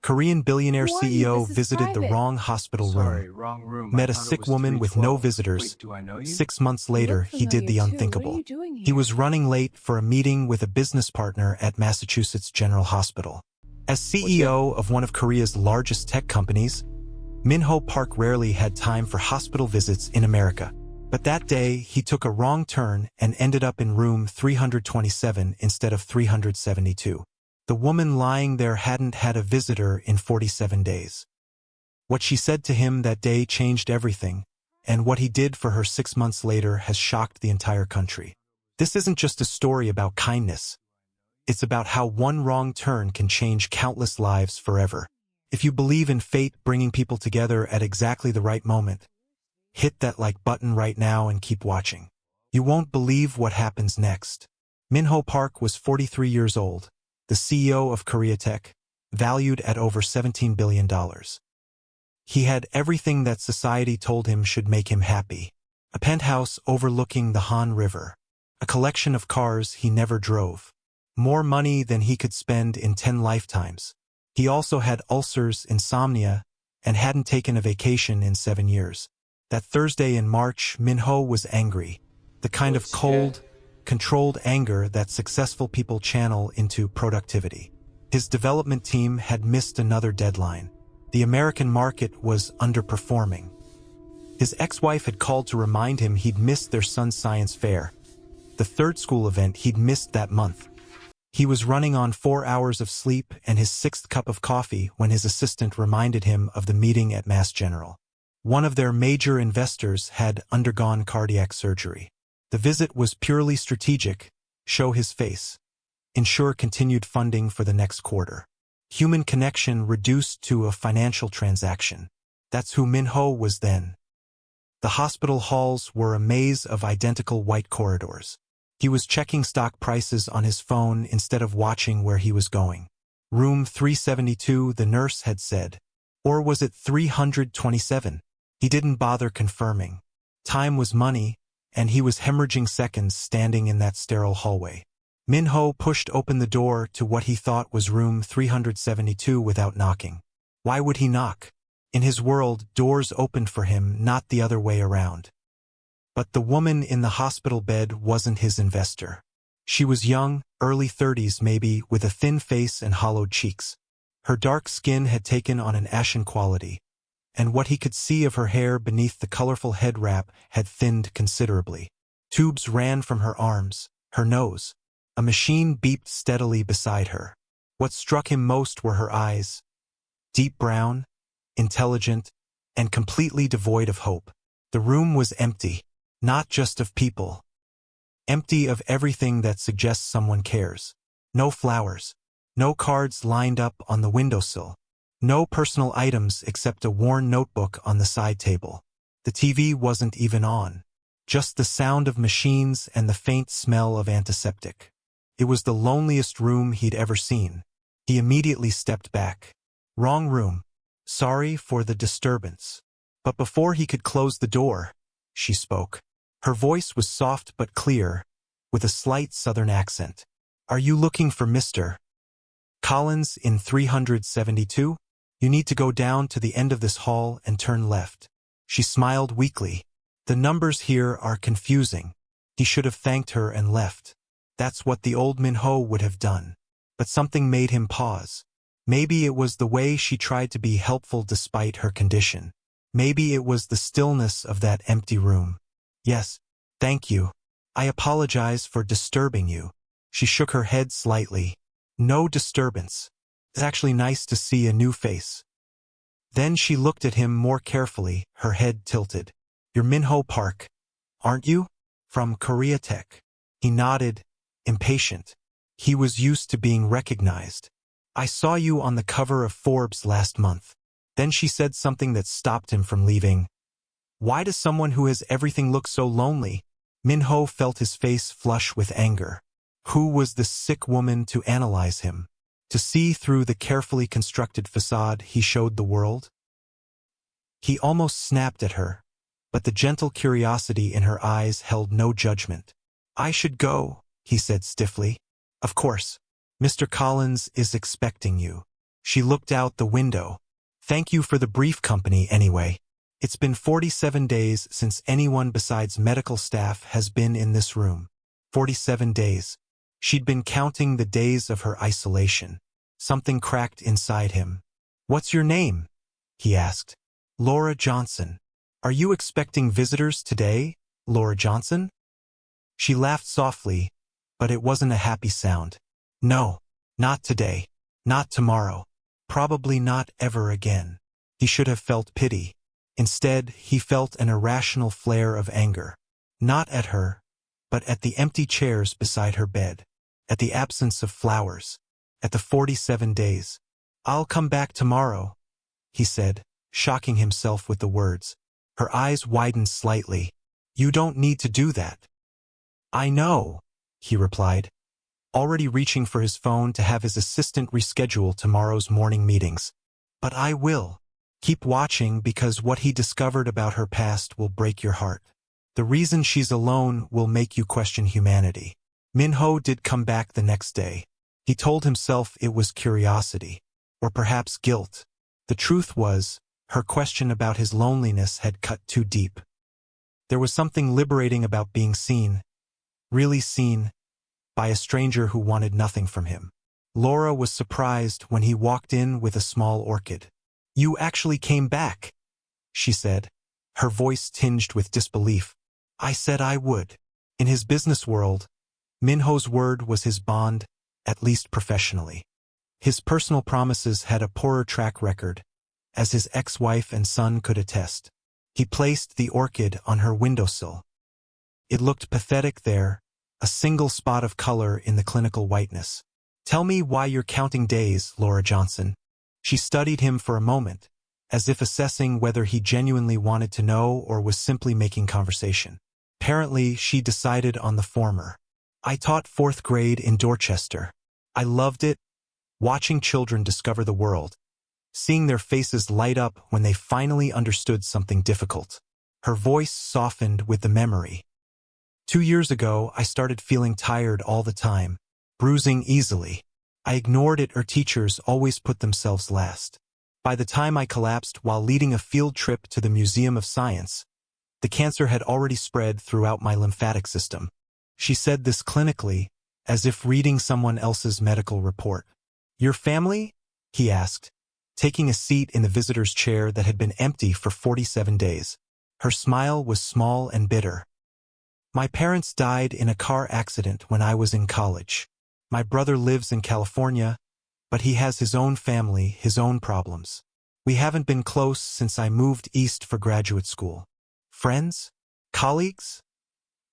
Korean billionaire Who are you? CEO This is visited the private. wrong hospital Sorry, room, wrong room. I met a thought it sick was woman with no 312. visitors. Wait, do I know you? 6 months You later, look he did the familiar, too. What are unthinkable. you doing He here? was running late for a meeting with a business partner at Massachusetts General Hospital. As CEO of one of Korea's largest tech companies, Minho Park rarely had time for hospital visits in America. But that day, he took a wrong turn and ended up in room 327 instead of 372. The woman lying there hadn't had a visitor in 47 days. What she said to him that day changed everything, and what he did for her 6 months later has shocked the entire country. This isn't just a story about kindness. It's about how one wrong turn can change countless lives forever. If you believe in fate bringing people together at exactly the right moment, hit that like button right now and keep watching. You won't believe what happens next. Minho Park was 43 years old, the CEO of Korea Tech, valued at over $17 billion. He had everything that society told him should make him happy. A penthouse overlooking the Han River. A collection of cars he never drove. More money than he could spend in 10 lifetimes. He also had ulcers, insomnia, and hadn't taken a vacation in 7 years. That Thursday in March, Minho was angry. The kind of cold, controlled anger that successful people channel into productivity. His development team had missed another deadline. The American market was underperforming. His ex-wife had called to remind him he'd missed their son's science fair, the third school event he'd missed that month. He was running on 4 hours of sleep and his 6th cup of coffee when his assistant reminded him of the meeting at Mass General. One of their major investors had undergone cardiac surgery. The visit was purely strategic, show his face, ensure continued funding for the next quarter. Human connection reduced to a financial transaction. That's who Minho was then. The hospital halls were a maze of identical white corridors. He was checking stock prices on his phone instead of watching where he was going. Room 372, the nurse had said. Or was it 327? He didn't bother confirming. Time was money, and he was hemorrhaging seconds standing in that sterile hallway. Minho pushed open the door to what he thought was room 372 without knocking. Why would he knock? In his world, doors opened for him, not the other way around. But the woman in the hospital bed wasn't his investor. She was young, early 30s maybe, with a thin face and hollowed cheeks. Her dark skin had taken on an ashen quality, and what he could see of her hair beneath the colorful head wrap had thinned considerably. Tubes ran from her arms, her nose. A machine beeped steadily beside her. What struck him most were her eyes. Deep brown, intelligent, and completely devoid of hope. The room was empty, not just of people. Empty of everything that suggests someone cares. No flowers. No cards lined up on the windowsill. No personal items except a worn notebook on the side table. The TV wasn't even on. Just the sound of machines and the faint smell of antiseptic. It was the loneliest room he'd ever seen. He immediately stepped back. Wrong room. Sorry for the disturbance. But before he could close the door, she spoke. Her voice was soft but clear, with a slight southern accent. Are you looking for Mr. Collins in 372? You need to go down to the end of this hall and turn left. She smiled weakly. The numbers here are confusing. He should have thanked her and left. That's what the old Minho would have done. But something made him pause. Maybe it was the way she tried to be helpful despite her condition. Maybe it was the stillness of that empty room. Yes, thank you. I apologize for disturbing you. She shook her head slightly. No disturbance. It's actually nice to see a new face. Then she looked at him more carefully, her head tilted. You're Minho Park, aren't you? From Korea Tech. He nodded, impatient. He was used to being recognized. I saw you on the cover of Forbes last month. Then she said something that stopped him from leaving. Why does someone who has everything look so lonely? Minho felt his face flush with anger. Who was this sick woman to analyze him? To see through the carefully constructed facade he showed the world? He almost snapped at her, but the gentle curiosity in her eyes held no judgment. I should go, he said stiffly. Of course. Mr. Collins is expecting you. She looked out the window. Thank you for the brief, company, anyway. It's been 47 days since anyone besides medical staff has been in this room. 47 days. She'd been counting the days of her isolation. Something cracked inside him. What's your name? He asked. Laura Johnson. Are you expecting visitors today, Laura Johnson? She laughed softly, but it wasn't a happy sound. No, not today. Not tomorrow. Probably not ever again. He should have felt pity. Instead, he felt an irrational flare of anger. Not at her, but at the empty chairs beside her bed. At the absence of flowers. At the 47 days. I'll come back tomorrow, he said, shocking himself with the words. Her eyes widened slightly. You don't need to do that. I know, he replied, already reaching for his phone to have his assistant reschedule tomorrow's morning meetings. But I will. Keep watching, because what he discovered about her past will break your heart. The reason she's alone will make you question humanity. Minho did come back the next day. He told himself it was curiosity, or perhaps guilt. The truth was, her question about his loneliness had cut too deep. There was something liberating about being seen, really seen, by a stranger who wanted nothing from him. Laura was surprised when he walked in with a small orchid. You actually came back, she said, her voice tinged with disbelief. I said I would. In his business world, Minho's word was his bond, at least professionally. His personal promises had a poorer track record, as his ex-wife and son could attest. He placed the orchid on her windowsill. It looked pathetic there, a single spot of color in the clinical whiteness. Tell me why you're counting days, Laura Johnson. She studied him for a moment, as if assessing whether he genuinely wanted to know or was simply making conversation. Apparently, she decided on the former. I taught 4th grade in Dorchester. I loved it, watching children discover the world, seeing their faces light up when they finally understood something difficult. Her voice softened with the memory. 2 years ago, I started feeling tired all the time, bruising easily. I ignored it, or teachers always put themselves last. By the time I collapsed while leading a field trip to the Museum of Science, the cancer had already spread throughout my lymphatic system. She said this clinically, as if reading someone else's medical report. Your family? He asked, taking a seat in the visitor's chair that had been empty for 47 days. Her smile was small and bitter. My parents died in a car accident when I was in college. My brother lives in California, but he has his own family, his own problems. We haven't been close since I moved east for graduate school. Friends? Colleagues?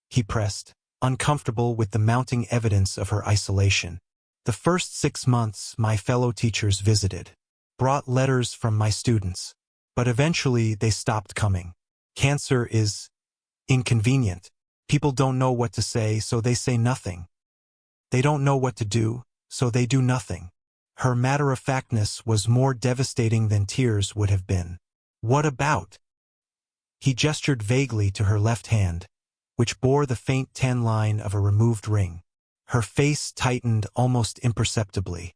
He pressed, uncomfortable with the mounting evidence of her isolation. The first 6 months, my fellow teachers visited, brought letters from my students, but eventually they stopped coming. Cancer is inconvenient. People don't know what to say, so they say nothing. They don't know what to do, so they do nothing. Her matter-of-factness was more devastating than tears would have been. What about? He gestured vaguely to her left hand, which bore the faint tan line of a removed ring. Her face tightened almost imperceptibly.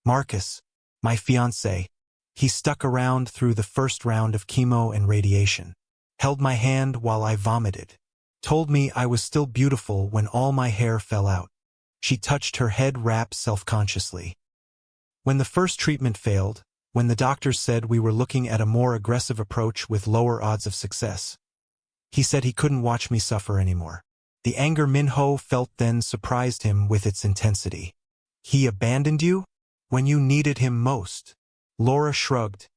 Marcus, my fiancé. He stuck around through the first round of chemo and radiation. Held my hand while I vomited. Told me I was still beautiful when all my hair fell out. She touched her head wrap self-consciously. When the first treatment failed, when the doctors said we were looking at a more aggressive approach with lower odds of success, he said he couldn't watch me suffer anymore. The anger Minho felt then surprised him with its intensity. He abandoned you? When you needed him most? Laura shrugged,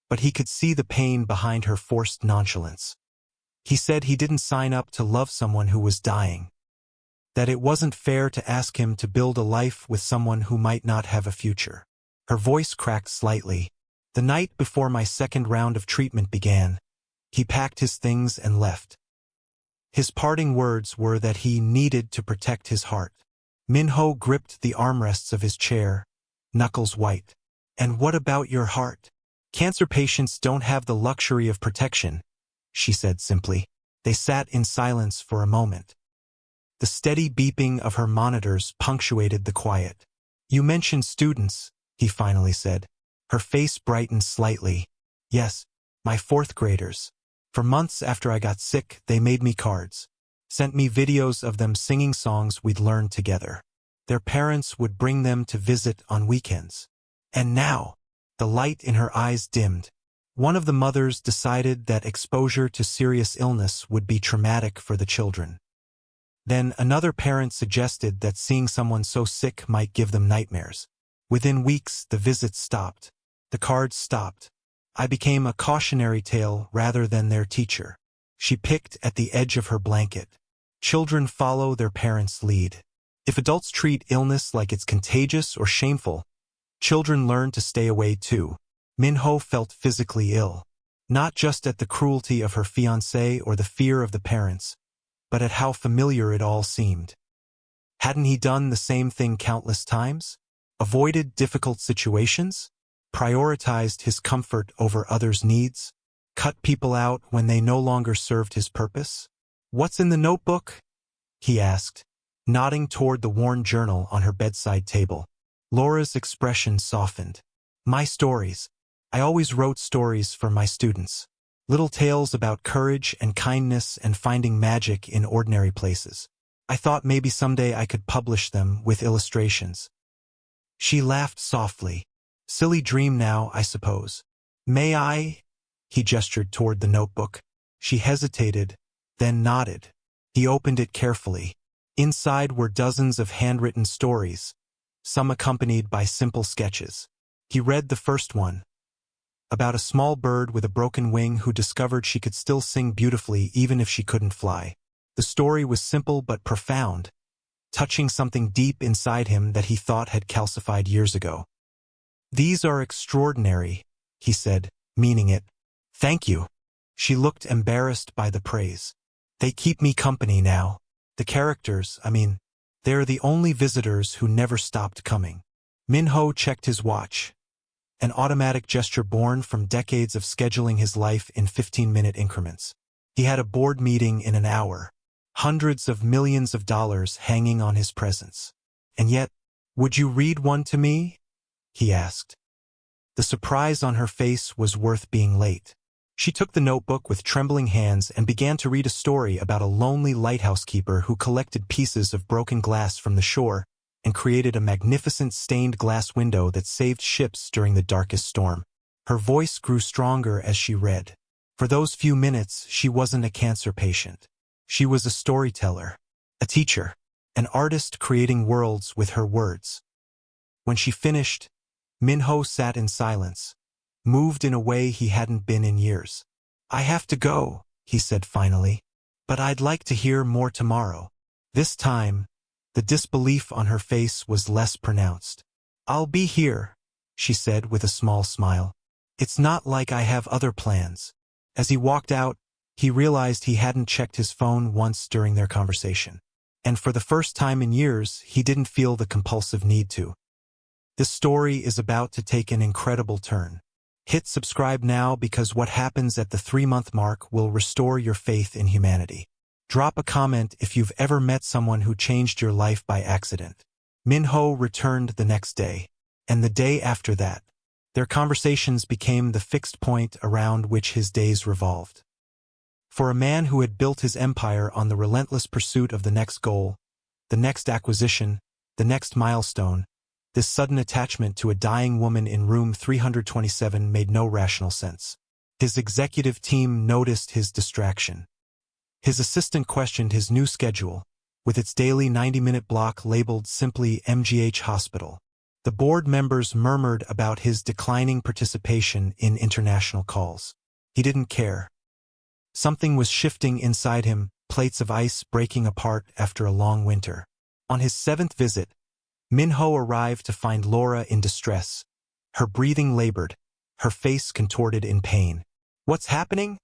but he could see the pain behind her forced nonchalance. He said he didn't sign up to love someone who was dying. That it wasn't fair to ask him to build a life with someone who might not have a future. Her voice cracked slightly. The night before my second round of treatment began, he packed his things and left. His parting words were that he needed to protect his heart. Minho gripped the armrests of his chair, knuckles white. And what about your heart? Cancer patients don't have the luxury of protection, she said simply. They sat in silence for a moment. The steady beeping of her monitors punctuated the quiet. You mentioned students, he finally said. Her face brightened slightly. Yes, my fourth graders. For months after I got sick, they made me cards. Sent me videos of them singing songs we'd learned together. Their parents would bring them to visit on weekends. And now, the light in her eyes dimmed. One of the mothers decided that exposure to serious illness would be traumatic for the children. Then another parent suggested that seeing someone so sick might give them nightmares. Within weeks, the visits stopped. The cards stopped. I became a cautionary tale rather than their teacher. She picked at the edge of her blanket. Children follow their parents' lead. If adults treat illness like it's contagious or shameful, children learn to stay away too. Minho felt physically ill, not just at the cruelty of her fiancé or the fear of the parents, but at how familiar it all seemed. Hadn't he done the same thing countless times? Avoided difficult situations? Prioritized his comfort over others' needs? Cut people out when they no longer served his purpose? "What's in the notebook?" he asked, nodding toward the worn journal on her bedside table. Laura's expression softened. "My stories. I always wrote stories for my students. Little tales about courage and kindness and finding magic in ordinary places. I thought maybe someday I could publish them with illustrations." She laughed softly. "Silly dream now, I suppose." "May I?" He gestured toward the notebook. She hesitated, then nodded. He opened it carefully. Inside were dozens of handwritten stories, some accompanied by simple sketches. He read the first one, about a small bird with a broken wing who discovered she could still sing beautifully even if she couldn't fly. The story was simple but profound, touching something deep inside him that he thought had calcified years ago. "These are extraordinary," he said, meaning it. "Thank you." She looked embarrassed by the praise. "They keep me company now. The characters, they're the only visitors who never stopped coming." Minho checked his watch, an automatic gesture born from decades of scheduling his life in 15-minute increments. He had a board meeting in an hour, hundreds of millions of dollars hanging on his presence. "And yet, would you read one to me?" he asked. The surprise on her face was worth being late. She took the notebook with trembling hands and began to read a story about a lonely lighthouse keeper who collected pieces of broken glass from the shore and created a magnificent stained glass window that saved ships during the darkest storm. Her voice grew stronger as she read. For those few minutes, she wasn't a cancer patient. She was a storyteller, a teacher, an artist creating worlds with her words. When she finished, Minho sat in silence, moved in a way he hadn't been in years. "I have to go," he said finally, "but I'd like to hear more tomorrow." This time, the disbelief on her face was less pronounced. "I'll be here," she said with a small smile. "It's not like I have other plans." As he walked out, he realized he hadn't checked his phone once during their conversation. And for the first time in years, he didn't feel the compulsive need to. This story is about to take an incredible turn. Hit subscribe now because what happens at the 3-month mark will restore your faith in humanity. Drop a comment if you've ever met someone who changed your life by accident. Minho returned the next day, and the day after that. Their conversations became the fixed point around which his days revolved. For a man who had built his empire on the relentless pursuit of the next goal, the next acquisition, the next milestone, this sudden attachment to a dying woman in room 327 made no rational sense. His executive team noticed his distraction. His assistant questioned his new schedule, with its daily 90-minute block labeled simply MGH Hospital. The board members murmured about his declining participation in international calls. He didn't care. Something was shifting inside him, plates of ice breaking apart after a long winter. On his 7th visit, Minho arrived to find Laura in distress. Her breathing labored, her face contorted in pain. "What's happening?"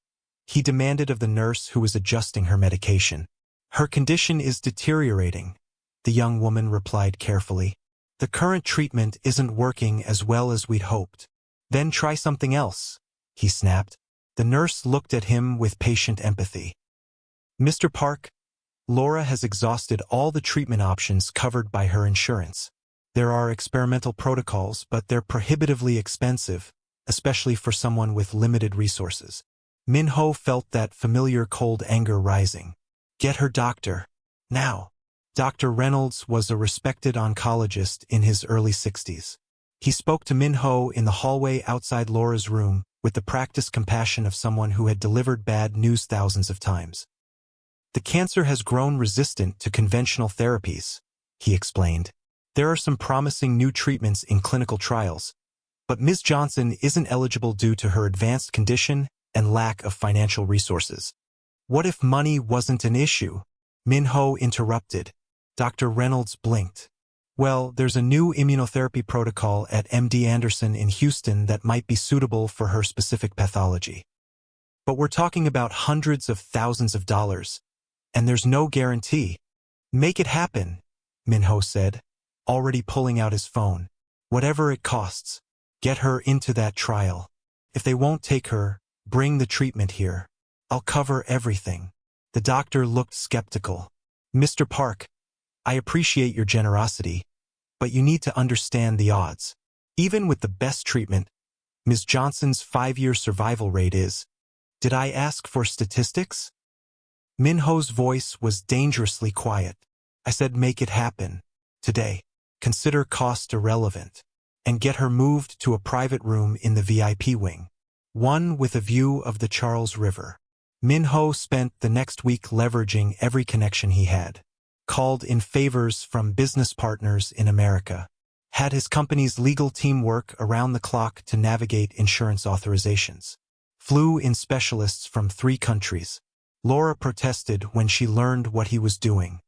he demanded of the nurse who was adjusting her medication. "Her condition is deteriorating," the young woman replied carefully. "The current treatment isn't working as well as we'd hoped." "Then try something else," he snapped. The nurse looked at him with patient empathy. "Mr. Park, Laura has exhausted all the treatment options covered by her insurance. There are experimental protocols, but they're prohibitively expensive, especially for someone with limited resources. Minho felt that familiar cold anger rising. Get her doctor. Now. Dr. Reynolds was a respected oncologist in his early 60s. He spoke to Minho in the hallway outside Laura's room with the practiced compassion of someone who had delivered bad news thousands of times. The cancer has grown resistant to conventional therapies, he explained. There are some promising new treatments in clinical trials, but Ms. Johnson isn't eligible due to her advanced condition and lack of financial resources. What if money wasn't an issue? Minho interrupted. Dr. Reynolds blinked. Well, there's a new immunotherapy protocol at MD Anderson in Houston that might be suitable for her specific pathology. But we're talking about hundreds of thousands of dollars, and there's no guarantee. Make it happen, Minho said, already pulling out his phone. Whatever it costs, get her into that trial. If they won't take her, bring the treatment here. I'll cover everything. The doctor looked skeptical. Mr. Park, I appreciate your generosity, but you need to understand the odds. Even with the best treatment, Ms. Johnson's 5-year survival rate is... Did I ask for statistics? Minho's voice was dangerously quiet. I said make it happen. Today. Consider cost irrelevant. And get her moved to a private room in the VIP wing. One with a view of the Charles River. Minho spent the next week leveraging every connection he had. Called in favors from business partners in America. Had his company's legal team work around the clock to navigate insurance authorizations. Flew in specialists from 3 countries. Laura protested when she learned what he was doing.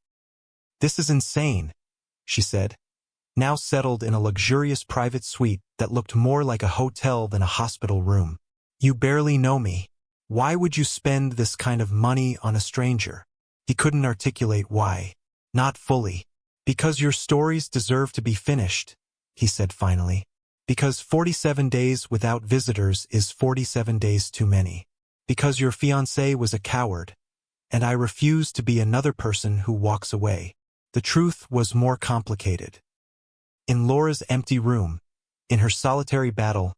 This is insane, she said. Now settled in a luxurious private suite that looked more like a hotel than a hospital room. You barely know me. Why would you spend this kind of money on a stranger? He couldn't articulate why. Not fully. Because your stories deserve to be finished, he said finally. Because 47 days without visitors is 47 days too many. Because your fiancé was a coward, and I refuse to be another person who walks away. The truth was more complicated. In Laura's empty room, in her solitary battle,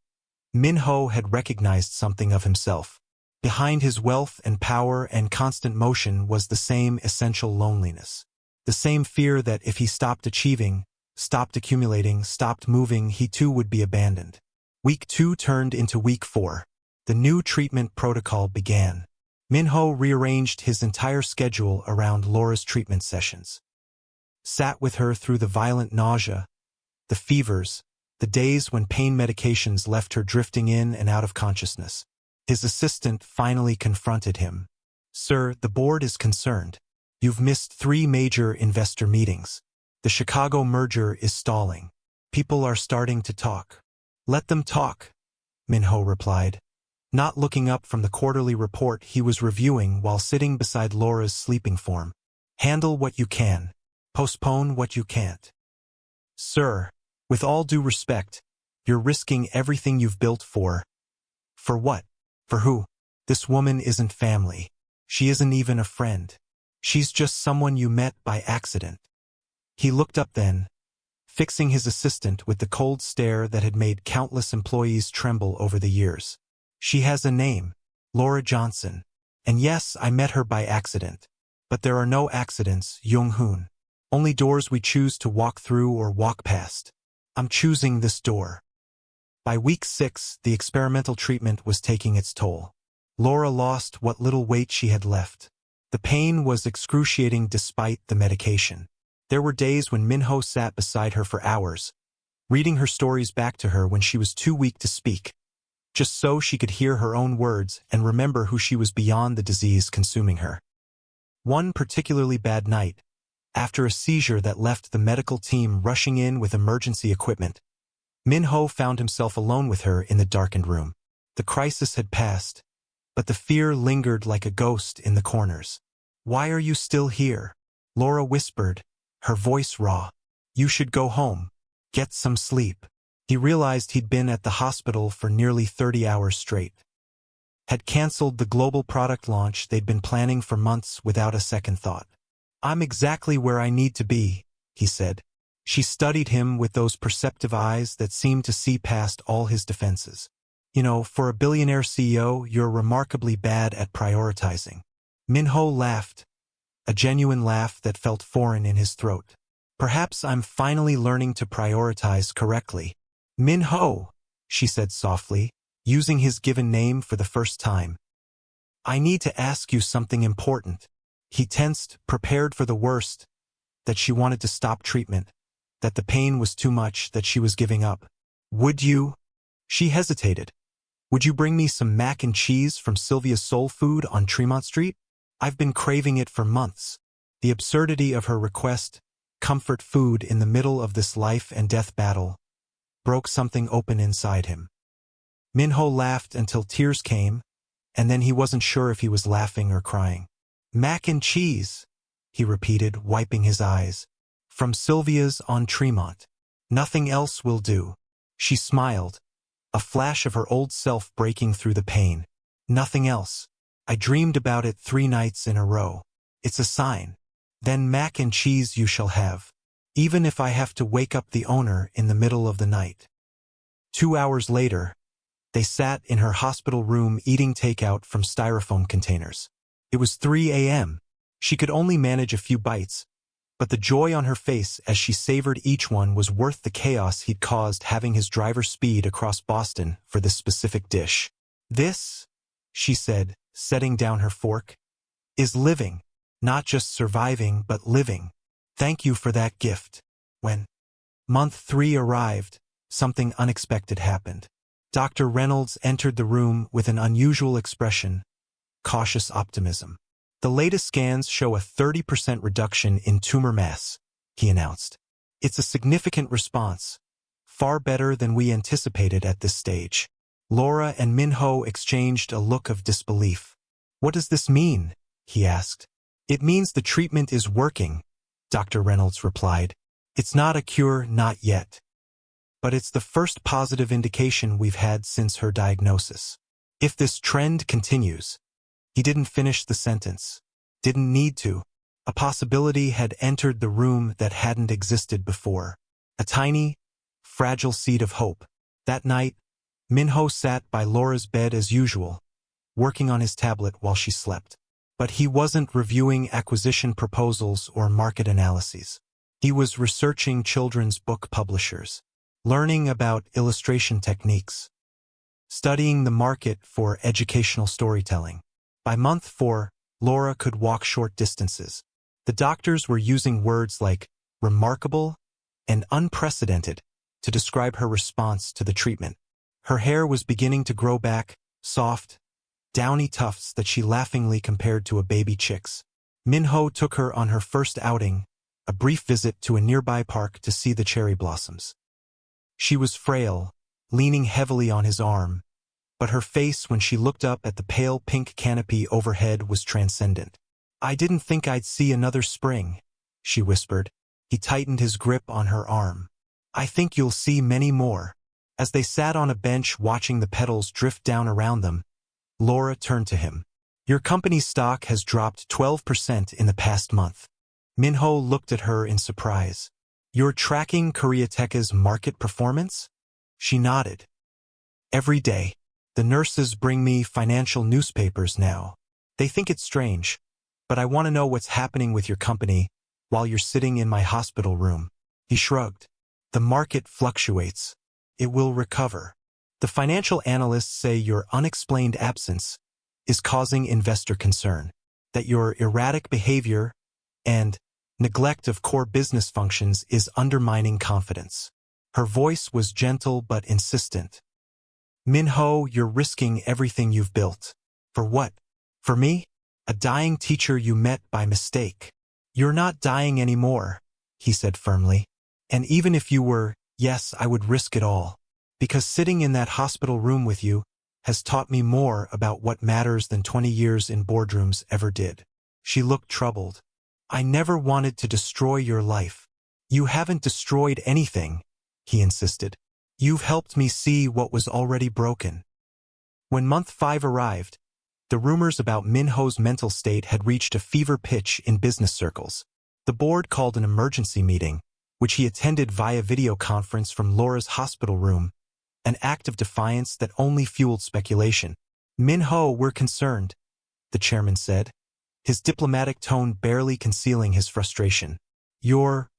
Minho had recognized something of himself. Behind his wealth and power and constant motion was the same essential loneliness. The same fear that if he stopped achieving, stopped accumulating, stopped moving, he too would be abandoned. Week 2 turned into week 4. The new treatment protocol began. Minho rearranged his entire schedule around Laura's treatment sessions. Sat with her through the violent nausea, the fevers, the days when pain medications left her drifting in and out of consciousness. His assistant finally confronted him. Sir, the board is concerned. You've missed 3 major investor meetings. The Chicago merger is stalling. People are starting to talk. Let them talk, Minho replied, not looking up from the quarterly report he was reviewing while sitting beside Laura's sleeping form. Handle what you can. Postpone what you can't. Sir, with all due respect, you're risking everything you've built for. For what? For who? This woman isn't family. She isn't even a friend. She's just someone you met by accident. He looked up then, fixing his assistant with the cold stare that had made countless employees tremble over the years. She has a name, Laura Johnson. And yes, I met her by accident. But there are no accidents, Jung-hoon. Only doors we choose to walk through or walk past. I'm choosing this door. By week 6, the experimental treatment was taking its toll. Laura lost what little weight she had left. The pain was excruciating despite the medication. There were days when Minho sat beside her for hours, reading her stories back to her when she was too weak to speak, just so she could hear her own words and remember who she was beyond the disease consuming her. One particularly bad night, after a seizure that left the medical team rushing in with emergency equipment, Minho found himself alone with her in the darkened room. The crisis had passed, but the fear lingered like a ghost in the corners. Why are you still here? Laura whispered, her voice raw. You should go home. Get some sleep. He realized he'd been at the hospital for nearly 30 hours straight. Had canceled the global product launch they'd been planning for months without a second thought. I'm exactly where I need to be, he said. She studied him with those perceptive eyes that seemed to see past all his defenses. You know, for a billionaire CEO, you're remarkably bad at prioritizing. Minho laughed, a genuine laugh that felt foreign in his throat. Perhaps I'm finally learning to prioritize correctly. Minho, she said softly, using his given name for the first time. I need to ask you something important. He tensed, prepared for the worst, that she wanted to stop treatment, that the pain was too much, that she was giving up. Would you? She hesitated. Would you bring me some mac and cheese from Sylvia's Soul Food on Tremont Street? I've been craving it for months. The absurdity of her request, comfort food in the middle of this life and death battle, broke something open inside him. Minho laughed until tears came, and then he wasn't sure if he was laughing or crying. Mac and cheese, he repeated, wiping his eyes. From Sylvia's on Tremont. Nothing else will do. She smiled, a flash of her old self breaking through the pain. Nothing else. I dreamed about it 3 nights in a row. It's a sign. Then mac and cheese you shall have. Even if I have to wake up the owner in the middle of the night. 2 hours later, they sat in her hospital room eating takeout from styrofoam containers. It was 3 a.m. She could only manage a few bites, but the joy on her face as she savored each one was worth the chaos he'd caused having his driver speed across Boston for this specific dish. This, she said, setting down her fork, is living, not just surviving but living. Thank you for that gift. When month 3 arrived, something unexpected happened. Dr. Reynolds entered the room with an unusual expression, cautious optimism. The latest scans show a 30% reduction in tumor mass, he announced. It's a significant response, far better than we anticipated at this stage. Laura and Minho exchanged a look of disbelief. What does this mean? He asked. It means the treatment is working, Dr. Reynolds replied. It's not a cure, not yet. But it's the first positive indication we've had since her diagnosis. If this trend continues, he didn't finish the sentence. Didn't need to. A possibility had entered the room that hadn't existed before. A tiny, fragile seed of hope. That night, Minho sat by Laura's bed as usual, working on his tablet while she slept. But he wasn't reviewing acquisition proposals or market analyses. He was researching children's book publishers, learning about illustration techniques, studying the market for educational storytelling. By month 4, Laura could walk short distances. The doctors were using words like remarkable and unprecedented to describe her response to the treatment. Her hair was beginning to grow back, soft, downy tufts that she laughingly compared to a baby chick's. Minho took her on her first outing, a brief visit to a nearby park to see the cherry blossoms. She was frail, leaning heavily on his arm, but her face when she looked up at the pale pink canopy overhead was transcendent. I didn't think I'd see another spring, she whispered. He tightened his grip on her arm. I think you'll see many more. As they sat on a bench watching the petals drift down around them, Laura turned to him. Your company's stock has dropped 12% in the past month. Minho looked at her in surprise. You're tracking Koreateca's market performance? She nodded. Every day. The nurses bring me financial newspapers now. They think it's strange, but I want to know what's happening with your company while you're sitting in my hospital room. He shrugged. The market fluctuates. It will recover. The financial analysts say your unexplained absence is causing investor concern, that your erratic behavior and neglect of core business functions is undermining confidence. Her voice was gentle but insistent. Minho, you're risking everything you've built. For what? For me? A dying teacher you met by mistake. You're not dying anymore, he said firmly. And even if you were, yes, I would risk it all. Because sitting in that hospital room with you has taught me more about what matters than 20 years in boardrooms ever did. She looked troubled. I never wanted to destroy your life. You haven't destroyed anything, he insisted. You've helped me see what was already broken. When month 5 arrived, the rumors about Minho's mental state had reached a fever pitch in business circles. The board called an emergency meeting, which he attended via video conference from Laura's hospital room, an act of defiance that only fueled speculation. "Minho, we're concerned," the chairman said, his diplomatic tone barely concealing his frustration. "Your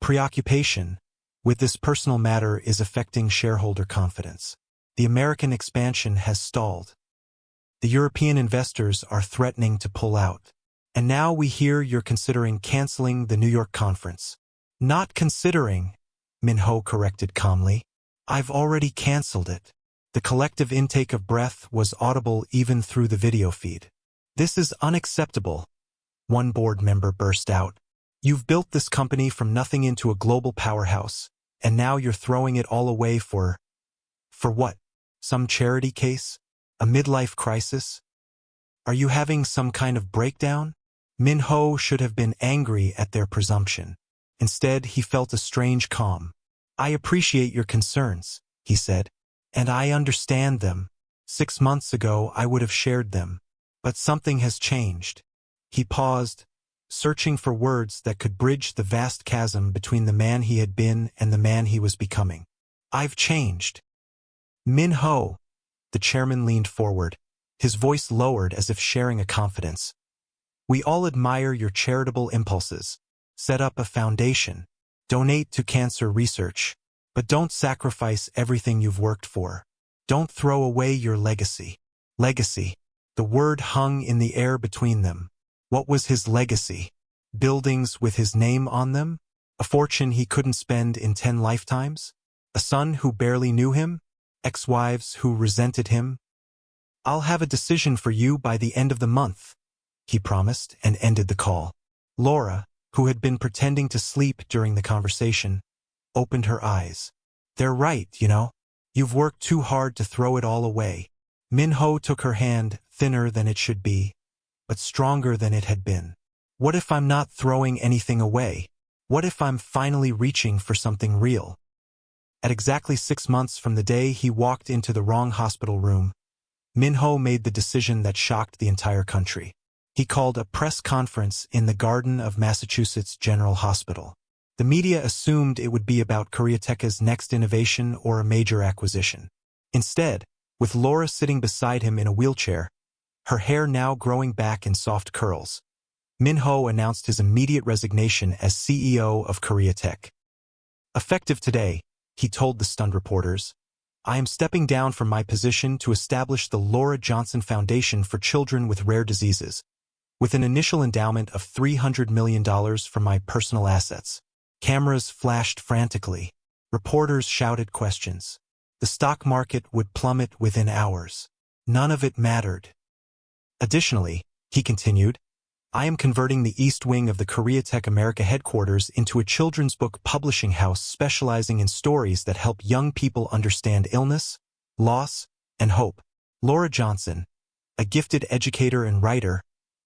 preoccupation with this personal matter is affecting shareholder confidence. The American expansion has stalled. The European investors are threatening to pull out. And now we hear you're considering canceling the New York conference." "Not considering," Minho corrected calmly. "I've already canceled it." The collective intake of breath was audible even through the video feed. "This is unacceptable," one board member burst out. "You've built this company from nothing into a global powerhouse, and now you're throwing it all away for what? Some charity case? A midlife crisis? Are you having some kind of breakdown?" Minho should have been angry at their presumption. Instead, he felt a strange calm. "I appreciate your concerns," he said, "and I understand them. 6 months ago, I would have shared them. But something has changed." He paused, searching for words that could bridge the vast chasm between the man he had been and the man he was becoming. "I've changed." "Minho," the chairman leaned forward, his voice lowered as if sharing a confidence. "We all admire your charitable impulses. Set up a foundation. Donate to cancer research. But don't sacrifice everything you've worked for. Don't throw away your legacy." Legacy. The word hung in the air between them. What was his legacy? Buildings with his name on them? A fortune he couldn't spend in 10 lifetimes? A son who barely knew him? Ex-wives who resented him? "I'll have a decision for you by the end of the month," he promised, and ended the call. Laura, who had been pretending to sleep during the conversation, opened her eyes. "They're right, you know. You've worked too hard to throw it all away." Minho took her hand, thinner than it should be, but stronger than it had been. "What if I'm not throwing anything away? What if I'm finally reaching for something real?" At exactly 6 months from the day he walked into the wrong hospital room, Minho made the decision that shocked the entire country. He called a press conference in the garden of Massachusetts General Hospital. The media assumed it would be about Koreateka's next innovation or a major acquisition. Instead, with Laura sitting beside him in a wheelchair, her hair now growing back in soft curls, Minho announced his immediate resignation as CEO of Koreatech. "Effective today," he told the stunned reporters, "I am stepping down from my position to establish the Laura Johnson Foundation for Children with Rare Diseases, with an initial endowment of $300 million from my personal assets." Cameras flashed frantically. Reporters shouted questions. The stock market would plummet within hours. None of it mattered. "Additionally," he continued, "I am converting the East Wing of the Koreatech America headquarters into a children's book publishing house specializing in stories that help young people understand illness, loss, and hope. Laura Johnson, a gifted educator and writer,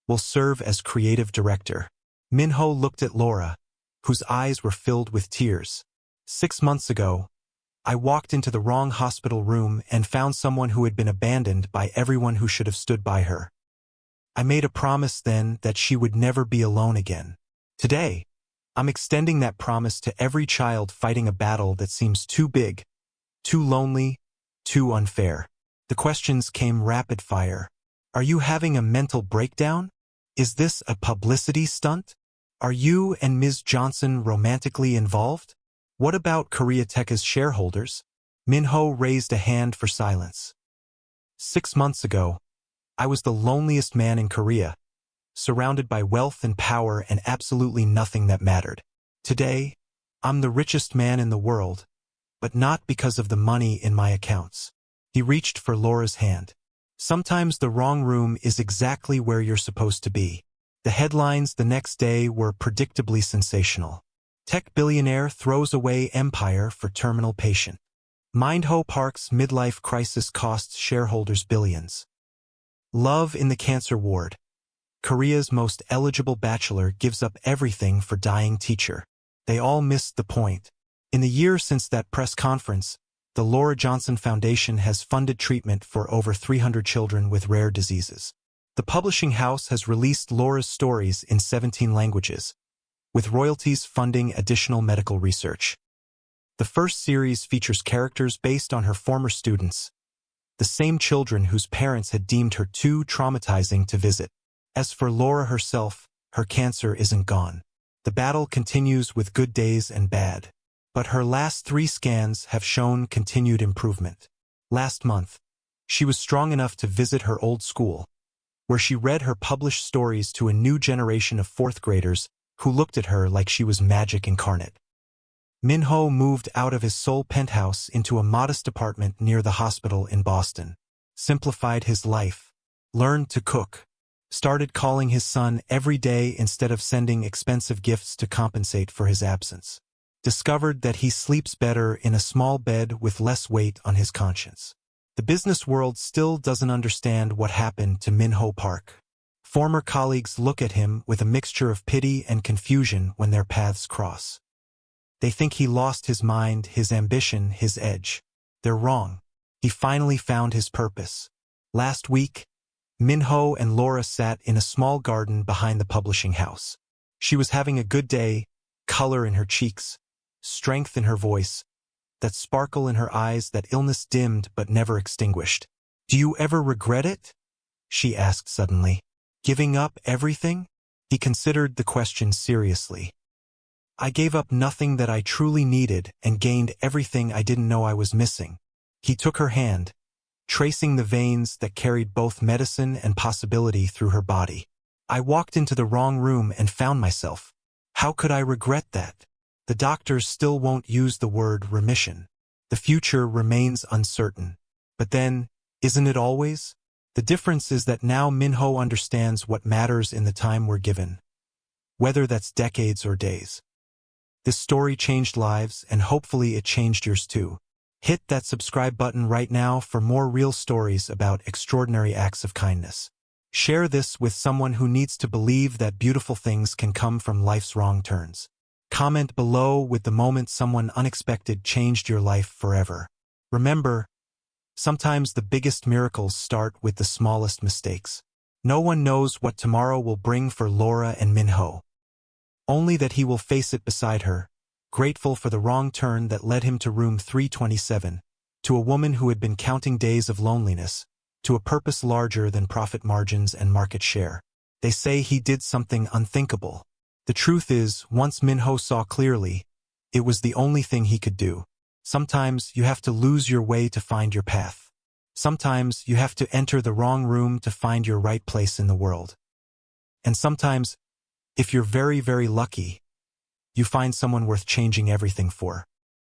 will serve as creative director." Minho looked at Laura, whose eyes were filled with tears. "6 months ago, I walked into the wrong hospital room and found someone who had been abandoned by everyone who should have stood by her. I made a promise then that she would never be alone again. Today, I'm extending that promise to every child fighting a battle that seems too big, too lonely, too unfair." The questions came rapid fire. "Are you having a mental breakdown? Is this a publicity stunt? Are you and Ms. Johnson romantically involved? What about Koreateka's shareholders?" Minho raised a hand for silence. "6 months ago, I was the loneliest man in Korea, surrounded by wealth and power and absolutely nothing that mattered. Today, I'm the richest man in the world, but not because of the money in my accounts." He reached for Laura's hand. "Sometimes the wrong room is exactly where you're supposed to be." The headlines the next day were predictably sensational. Tech billionaire throws away empire for terminal patient. Minho Park's midlife crisis costs shareholders billions. Love in the cancer ward. Korea's most eligible bachelor gives up everything for dying teacher. They all missed the point. In the year since that press conference, the Laura Johnson Foundation has funded treatment for over 300 children with rare diseases. The publishing house has released Laura's stories in 17 languages, with royalties funding additional medical research. The first series features characters based on her former students, the same children whose parents had deemed her too traumatizing to visit. As for Laura herself, her cancer isn't gone. The battle continues with good days and bad. But her last 3 scans have shown continued improvement. Last month, she was strong enough to visit her old school, where she read her published stories to a new generation of 4th graders who looked at her like she was magic incarnate. Minho moved out of his Seoul penthouse into a modest apartment near the hospital in Boston, simplified his life, learned to cook, started calling his son every day instead of sending expensive gifts to compensate for his absence, discovered that he sleeps better in a small bed with less weight on his conscience. The business world still doesn't understand what happened to Minho Park. Former colleagues look at him with a mixture of pity and confusion when their paths cross. They think he lost his mind, his ambition, his edge. They're wrong. He finally found his purpose. Last week, Minho and Laura sat in a small garden behind the publishing house. She was having a good day, color in her cheeks, strength in her voice, that sparkle in her eyes that illness dimmed but never extinguished. "Do you ever regret it?" she asked suddenly. "Giving up everything?" He considered the question seriously. "I gave up nothing that I truly needed and gained everything I didn't know I was missing." He took her hand, tracing the veins that carried both medicine and possibility through her body. "I walked into the wrong room and found myself. How could I regret that? The doctors still won't use the word remission. The future remains uncertain. But then, isn't it always? The difference is that now Minho understands what matters in the time we're given, whether that's decades or days. This story changed lives, and hopefully it changed yours too. Hit that subscribe button right now for more real stories about extraordinary acts of kindness. Share this with someone who needs to believe that beautiful things can come from life's wrong turns. Comment below with the moment someone unexpected changed your life forever. Remember, sometimes the biggest miracles start with the smallest mistakes. No one knows what tomorrow will bring for Laura and Minho. Only that he will face it beside her, grateful for the wrong turn that led him to room 327, to a woman who had been counting days of loneliness, to a purpose larger than profit margins and market share. They say he did something unthinkable. The truth is, once Minho saw clearly, it was the only thing he could do. Sometimes you have to lose your way to find your path. Sometimes you have to enter the wrong room to find your right place in the world. And sometimes, if you're very, very lucky, you find someone worth changing everything for.